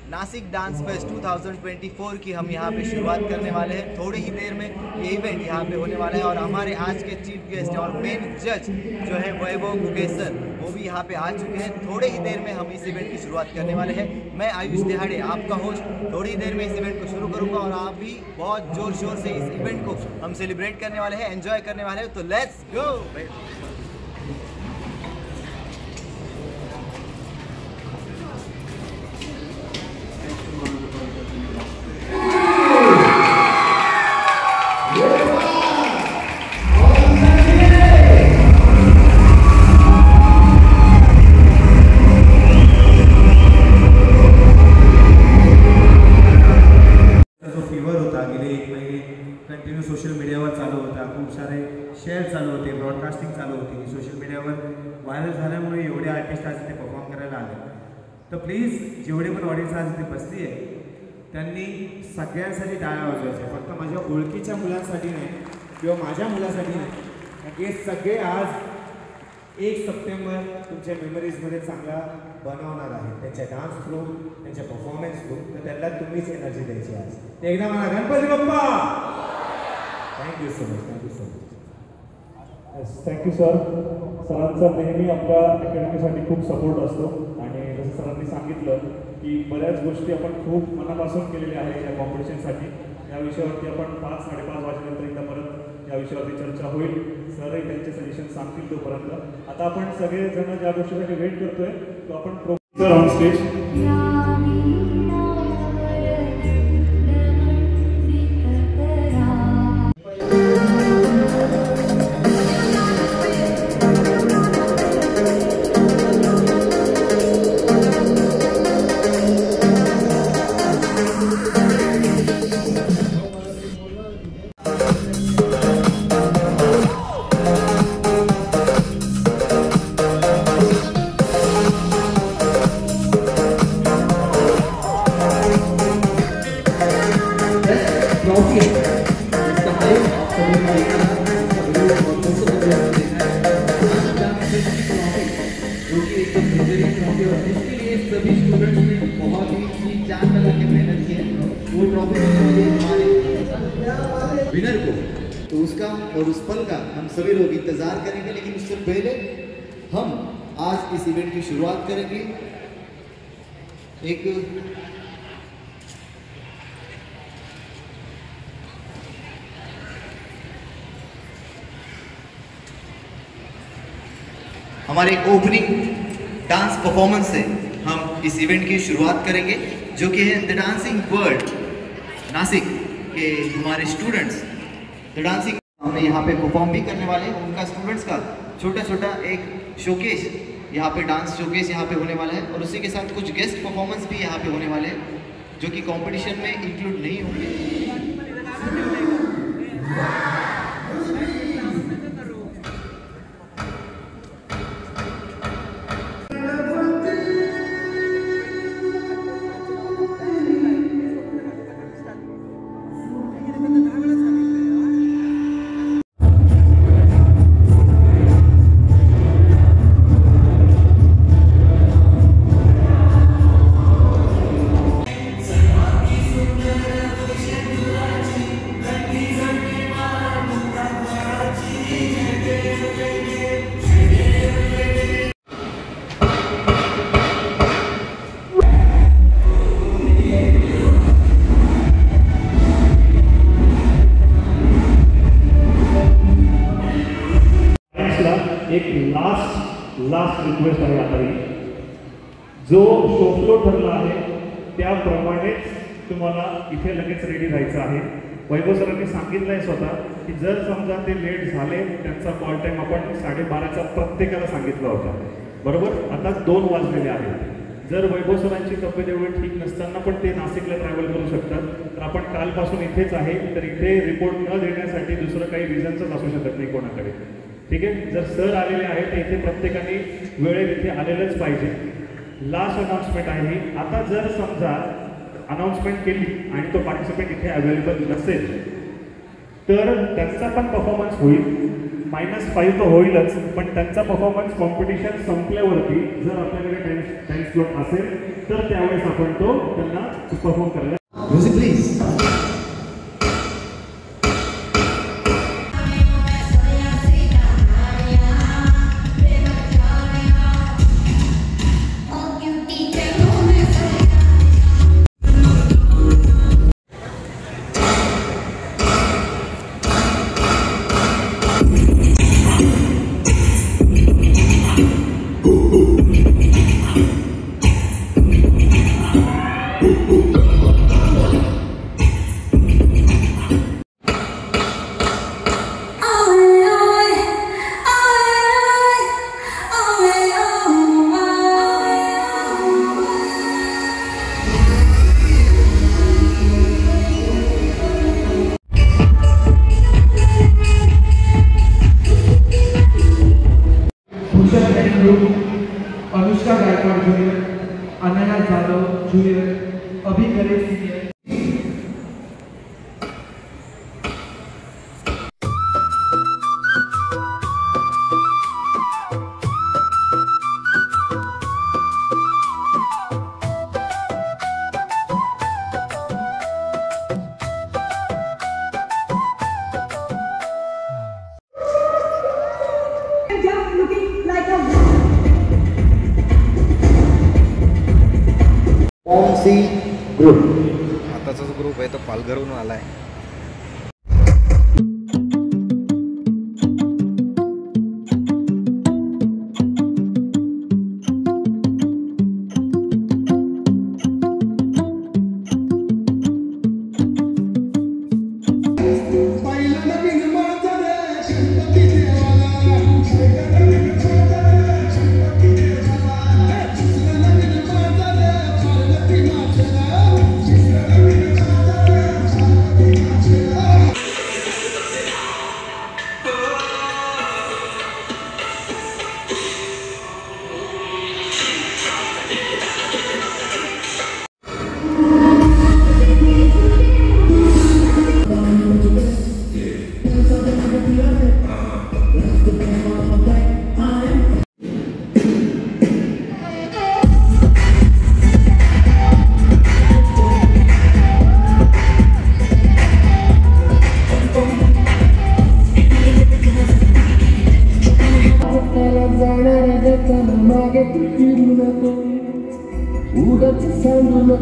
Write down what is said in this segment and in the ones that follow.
Nashik dance fest 2024 की हम यहाँ पे शुरुआत करने वाले हैं। थोड़ी ही देर में ये इवेंट यहाँ पे होने वाला है और हमारे आज के चीफ गेस्ट और मेन जज जो है वैभव गुगेश सर, वो भी यहाँ पे आ चुके हैं। थोड़ी ही देर में हम इस इवेंट की शुरुआत करने वाले हैं। मैं आयुष दिहाड़े आपका होस्ट थोड़ी ही देर में इस इवेंट को शुरू करूँगा और आप भी बहुत जोर शोर से इस इवेंट को हम सेलिब्रेट करने वाले हैं, एंजॉय करने वाले हैं। तो लेट्स गो। कंटिन्यू सोशल मीडियावर चालू होता, खूप सारे शेअर चालू होते, ब्रॉडकास्टिंग चालू होती, सोशल मीडियावर व्हायरल झाल्यामुळे एवढे आर्टिस्ट आज इथे परफॉर्म करायला आले. तर प्लीज जेवढे पण ऑडियन्स आज इथे बसली आहे त्यांनी सगळ्यांसाठी टाळ्या वाजवायच्या, फक्त माझ्या ओळखीच्या मुलांसाठी नाही किंवा माझ्या मुलासाठी नाही. हे सगळे आज 1 सप्टेंबर तुमच्या मेमरीजमध्ये चांगला बनवणार आहे, त्यांच्या डान्स थ्रू, त्यांच्या परफॉर्मन्स थ्रू. तर त्यांना तुम्हीच एनर्जी द्यायची आज. ते एकदा म्हणा Ganpati Bappa. Thank you so much. Thank you so much. Thank you sir. सरांचा नेहमी आपल्या अकॅडमीसाठी खूप सपोर्ट असतो आणि जसं सरांनी सांगितलं की बऱ्याच गोष्टी आपण खूप मनापासून केलेल्या आहेत या कॉम्पिटिशनसाठी. या विषयावरती आपण 5-5:30 वाजेनंतर एकदा परत या विषयावरती चर्चा होईल. सरही त्यांचे सजेशन सांगतील. तोपर्यंत आता आपण सगळेजण ज्या गोष्टीसाठी वेट करतोय तो आपण प्रोफेसर ऑन स्टेज. विनर को, तो उसका और उस पल का हम सभी लोग इंतजार करेंगे। लेकिन उससे पहले हम आज इस इवेंट की शुरुआत करेंगे एक हमारे ओपनिंग डांस परफॉर्मेंस से हम इस इवेंट की शुरुआत करेंगे, जो कि है द डांसिंग वर्ल्ड नासिक के हमारे स्टूडेंट्स द डांसिंग हमने यहाँ पे परफॉर्म भी करने वाले हैं। उनका स्टूडेंट्स का छोटा छोटा एक शोकेस यहाँ पे, डांस शोकेस यहाँ पे होने वाला है और उसी के साथ कुछ गेस्ट परफॉर्मेंस भी यहाँ पे होने वाले हैं जो कि कंपटीशन में इंक्लूड नहीं होंगे। एक लास्ट रिक्वेस्ट आहे. आता जो शोफ्लो ठरला आहे त्याप्रमाणेच तुम्हाला इथे लगेच रेडी राहायचं आहे. वैभव सरांनी सांगितलं आहे स्वतः की जर समजा ते लेट झाले, त्यांचा कॉल टाईम आपण 12:30चा प्रत्येकाला सांगितला होता, बरोबर. आता 2 वाजलेले आहेत. जर वैभव सरांची तब्येत एवढी ठीक नसताना पण ते नाशिकला ट्रॅव्हल करू शकतात, तर आपण कालपासून इथेच आहे. तर इथे रिपोर्ट न देण्यासाठी दुसरं काही रिझनच असू शकत नाही कोणाकडे. ठीक आहे. जर सर आलेले आहेत तर इथे प्रत्येकाने वेळेत इथे आलेलंच पाहिजे. लास्ट अनाउन्समेंट आहे ही. आता जर समजा अनाउन्समेंट केली आणि तो पार्टिसिपेंट इथे अवेलेबल नसेल तर त्यांचा पण परफॉर्मन्स होईल. -5 तर होईलच, पण त्यांचा परफॉर्मन्स कॉम्पिटिशन संपल्यावरती जर आपल्याकडे टाइम स्लॉट असेल तर त्यावेळेस आपण तो त्यांना परफॉर्म करायला. Music please. Anushka Gaikwad junior, Ananya Jadhav junior, अभि करे सीनियर. ग्रुप. आताचा जो ग्रुप आहे तो पालघरहून आला आहे.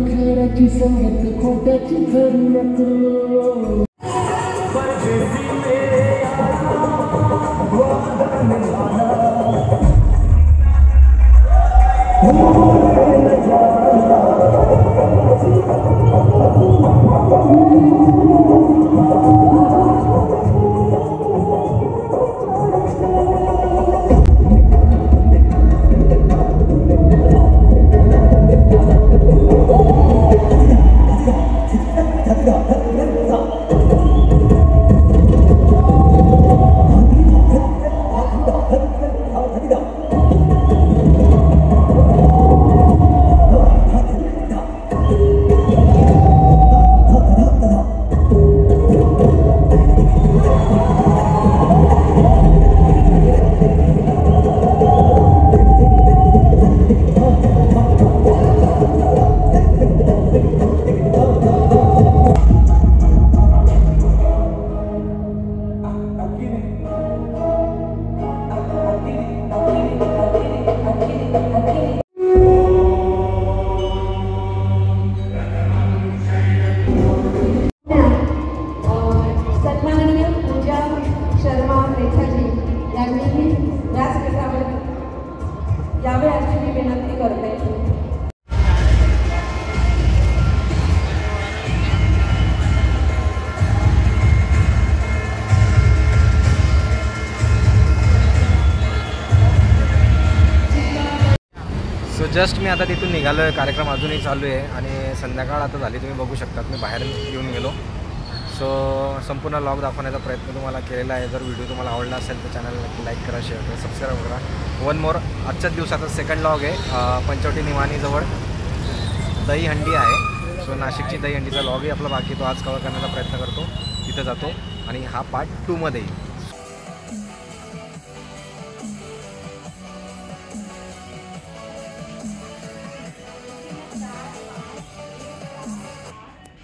खराची संगत खोट्याची करू नको. जस्ट मी आता तिथून निघालो आहे. कार्यक्रम अजूनही चालू आहे आणि संध्याकाळ आता झाली, तुम्ही बघू शकतात. मी बाहेर येऊन गेलो. सो संपूर्ण लॉग दाखवण्याचा प्रयत्न तुम्हाला केलेला आहे. जर व्हिडिओ तुम्हाला आवडला असेल तर चॅनल नक्की लाईक करा, शेअर करा, सबस्क्राईब करा. वन मोर, आजच्याच दिवसाचा सेकंड लॉग आहे. पंचवटी निवाणीजवळ दहीहंडी आहे. सो नाशिकची दहीहंडीचा लॉगही आपला बाकी तो आज कव्हर करण्याचा प्रयत्न करतो. तिथं जातो आणि हा पार्ट 2 मध्ये येईल.